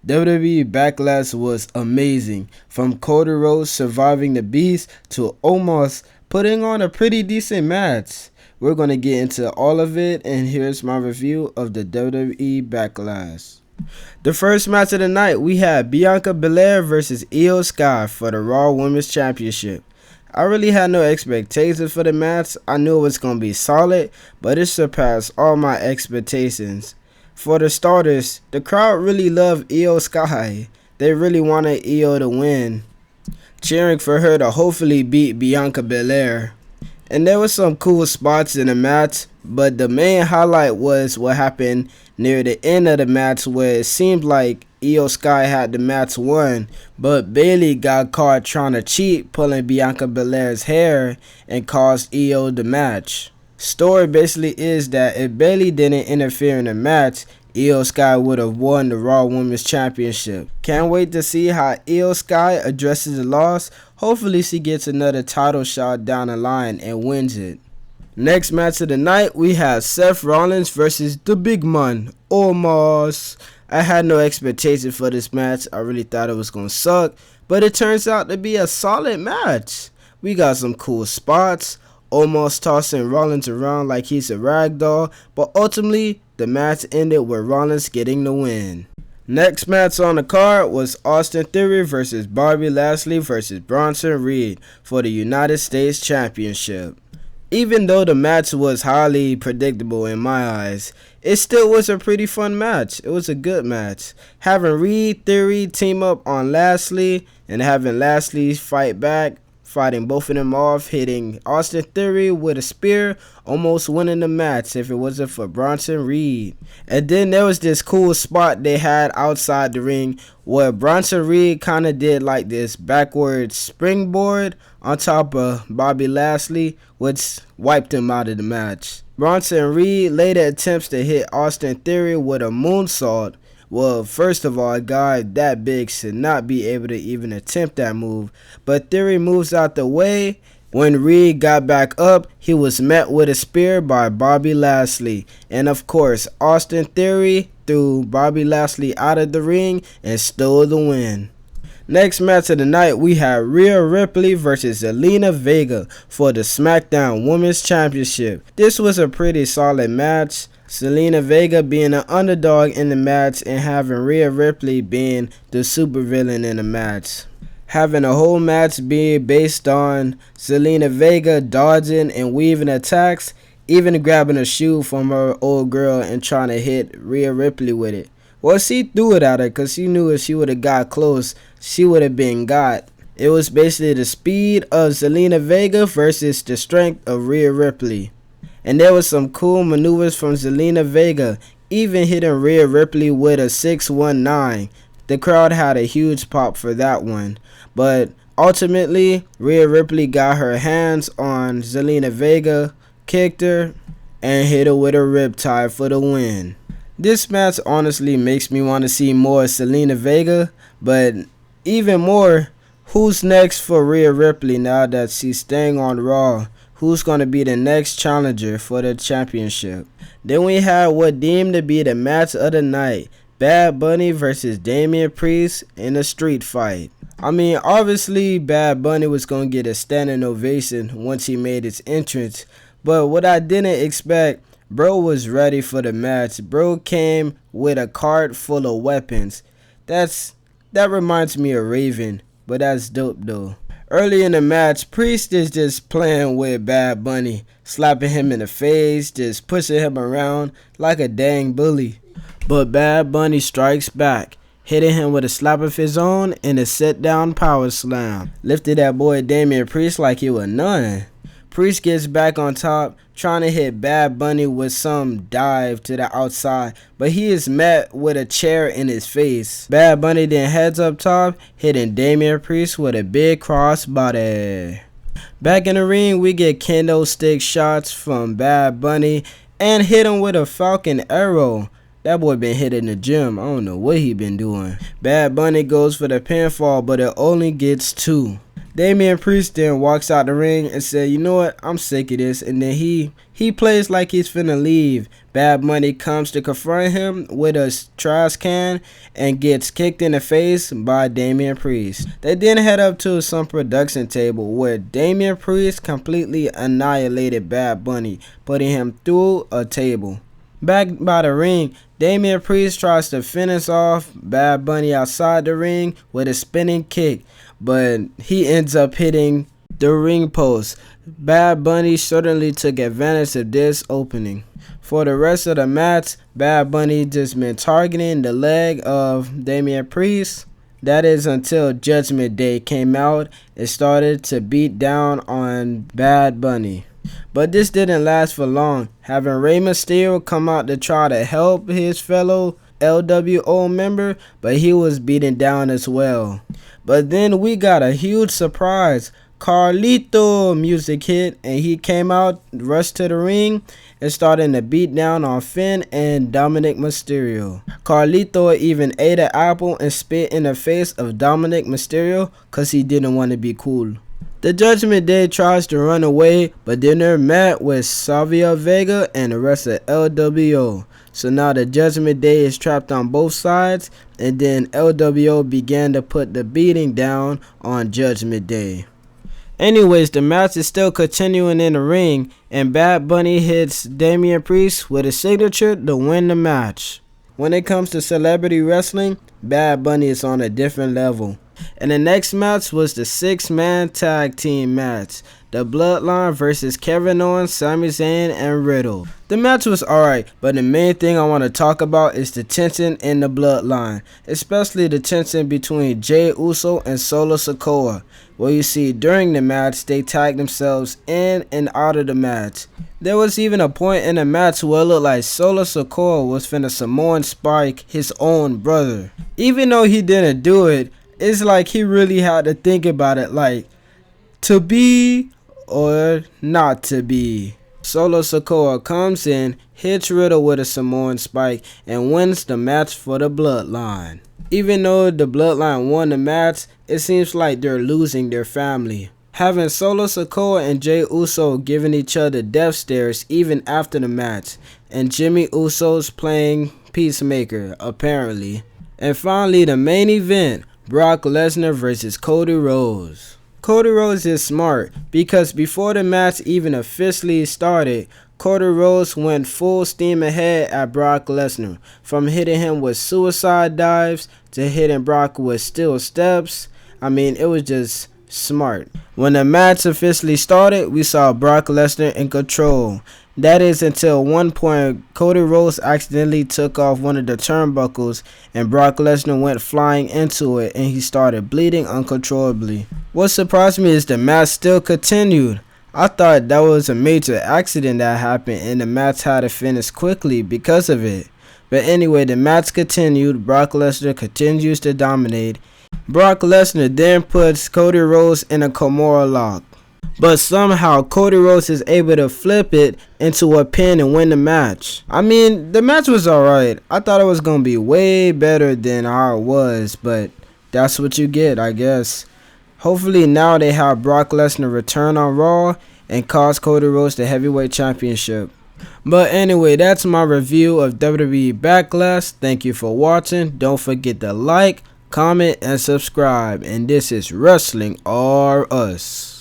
WWE Backlash was amazing. From Cody Rhodes surviving the beast to Omos putting on a pretty decent match. We're going to get into all of it, and here's my review of the WWE Backlash. The first match of the night, we had Bianca Belair versus Io Sky for the Raw Women's Championship. I really had no expectations for the match. I knew it was going to be solid, but it surpassed all my expectations. For the starters, the crowd really loved Io Sky. They really wanted Io to win, cheering for her to hopefully beat Bianca Belair. And there was some cool spots in the match, but the main highlight was what happened near the end of the match, where it seemed like Io Sky had the match won, but Bayley got caught trying to cheat, pulling Bianca Belair's hair, and caused Io the match. Story basically is that if Bayley didn't interfere in the match, Io Sky would have won the Raw Women's Championship. Can't wait to see how Io Sky addresses the loss. Hopefully she gets another title shot down the line and wins it. Next match of the night, we have Seth Rollins versus the big man, Omos. I had no expectation for this match. I really thought it was going to suck, but it turns out to be a solid match. We got some cool spots. Omos tossing Rollins around like he's a ragdoll, but ultimately the match ended with Rollins getting the win. Next match on the card was Austin Theory versus Bobby Lashley versus Bronson Reed for the United States Championship. Even though the match was highly predictable in my eyes, it still was a pretty fun match. It was a good match. Having Reed Theory team up on Lashley and having Lashley fight back, fighting both of them off, hitting Austin Theory with a spear, almost winning the match if it wasn't for Bronson Reed. And then there was this cool spot they had outside the ring where Bronson Reed kind of did like this backward springboard on top of Bobby Lashley, which wiped him out of the match. Bronson Reed later attempts to hit Austin Theory with a moonsault. Well, first of all, a guy that big should not be able to even attempt that move. But Theory moves out the way. When Reed got back up, he was met with a spear by Bobby Lashley. And of course, Austin Theory threw Bobby Lashley out of the ring and stole the win. Next match of the night, we have Rhea Ripley versus Vega for the SmackDown Women's Championship. This was a pretty solid match. Vega being an underdog in the match and having Rhea Ripley being the supervillain in the match. Having a whole match being based on Vega dodging and weaving attacks, even grabbing a shoe from her old girl and trying to hit Rhea Ripley with it. Well, she threw it at her because she knew if she would have got close, she would have been got. It was basically the speed of Vega versus the strength of Rhea Ripley. And there was some cool maneuvers from Vega, even hitting Rhea Ripley with a 619. The crowd had a huge pop for that one. But ultimately, Rhea Ripley got her hands on Vega, kicked her, and hit her with a riptide for the win. This match honestly makes me want to see more Vega, but even more, who's next for Rhea Ripley now that she's staying on Raw? Who's going to be the next challenger for the championship? Then we had what deemed to be the match of the night. Bad Bunny versus Damien Priest in a street fight. I mean, obviously Bad Bunny was going to get a standing ovation once he made his entrance. But what I didn't expect, bro was ready for the match. Bro came with a cart full of weapons. That reminds me of Raven, but that's dope though. Early in the match, Priest is just playing with Bad Bunny, slapping him in the face, just pushing him around like a dang bully. But Bad Bunny strikes back, hitting him with a slap of his own and a sit-down power slam. Lifted that boy Damien Priest like he was none. Priest gets back on top, trying to hit Bad Bunny with some dive to the outside, but he is met with a chair in his face. Bad Bunny then heads up top, hitting Damien Priest with a big crossbody. Back in the ring, we get kendo stick shots from Bad Bunny and hit him with a Falcon Arrow. That boy been hit in the gym. I don't know what he been doing. Bad Bunny goes for the pinfall, but it only gets 2. Damien Priest then walks out the ring and said, you know what, I'm sick of this. And then he plays like he's finna leave. Bad Bunny comes to confront him with a trash can and gets kicked in the face by Damien Priest. They then head up to some production table where Damien Priest completely annihilated Bad Bunny, putting him through a table. Back by the ring, Damien Priest tries to finish off Bad Bunny outside the ring with a spinning kick, but he ends up hitting the ring post. Bad Bunny certainly took advantage of this opening. For the rest of the match, Bad Bunny just been targeting the leg of Damien Priest. That is until Judgment Day came out and started to beat down on Bad Bunny. But this didn't last for long, having Rey Mysterio come out to try to help his fellow LWO member, but he was beaten down as well. But then we got a huge surprise. Carlito music hit and he came out, rushed to the ring and started to beat down on Finn and Dominic Mysterio. Carlito even ate an apple and spit in the face of Dominic Mysterio cause he didn't want to be cool. The Judgment Day tries to run away, but then they're met with Savio Vega and the rest of LWO. So now the Judgment Day is trapped on both sides, and then LWO began to put the beating down on Judgment Day. Anyways, the match is still continuing in the ring, and Bad Bunny hits Damien Priest with a signature to win the match. When it comes to celebrity wrestling, Bad Bunny is on a different level. And the next match was the 6-man tag team match. The Bloodline versus Kevin Owens, Sami Zayn, and Riddle. The match was alright, but the main thing I want to talk about is the tension in the Bloodline. Especially the tension between Jey Uso and Solo Sikoa. Well, you see, during the match, they tagged themselves in and out of the match. There was even a point in the match where it looked like Solo Sikoa was finna Samoan Spike his own brother. Even though he didn't do it, it's like he really had to think about it, like, to be or not to be. Solo Sikoa comes in, hits Riddle with a Samoan Spike, and wins the match for the Bloodline. Even though the Bloodline won the match, it seems like they're losing their family. Having Solo Sikoa and Jey Uso giving each other death stares even after the match, and Jimmy Uso's playing peacemaker, apparently. And finally, the main event, Brock Lesnar versus Cody Rhodes. Cody Rhodes is smart because before the match even officially started, Cody Rhodes went full steam ahead at Brock Lesnar, from hitting him with suicide dives to hitting Brock with steel steps. I mean, it was just smart. When the match officially started, we saw Brock Lesnar in control. That is until one point Cody Rhodes accidentally took off one of the turnbuckles and Brock Lesnar went flying into it and he started bleeding uncontrollably. What surprised me is the match still continued. I thought that was a major accident that happened and the match had to finish quickly because of it. But anyway, the match continued. Brock Lesnar continues to dominate. Brock Lesnar then puts Cody Rhodes in a Kimura lock. But somehow Cody Rhodes is able to flip it into a pin and win the match. I mean, the match was alright. I thought it was going to be way better than how it was, but that's what you get, I guess. Hopefully now they have Brock Lesnar return on Raw and cost Cody Rhodes the heavyweight championship. But anyway, that's my review of WWE Backlash. Thank you for watching. Don't forget to like, comment, and subscribe. And this is Wrestling R Us.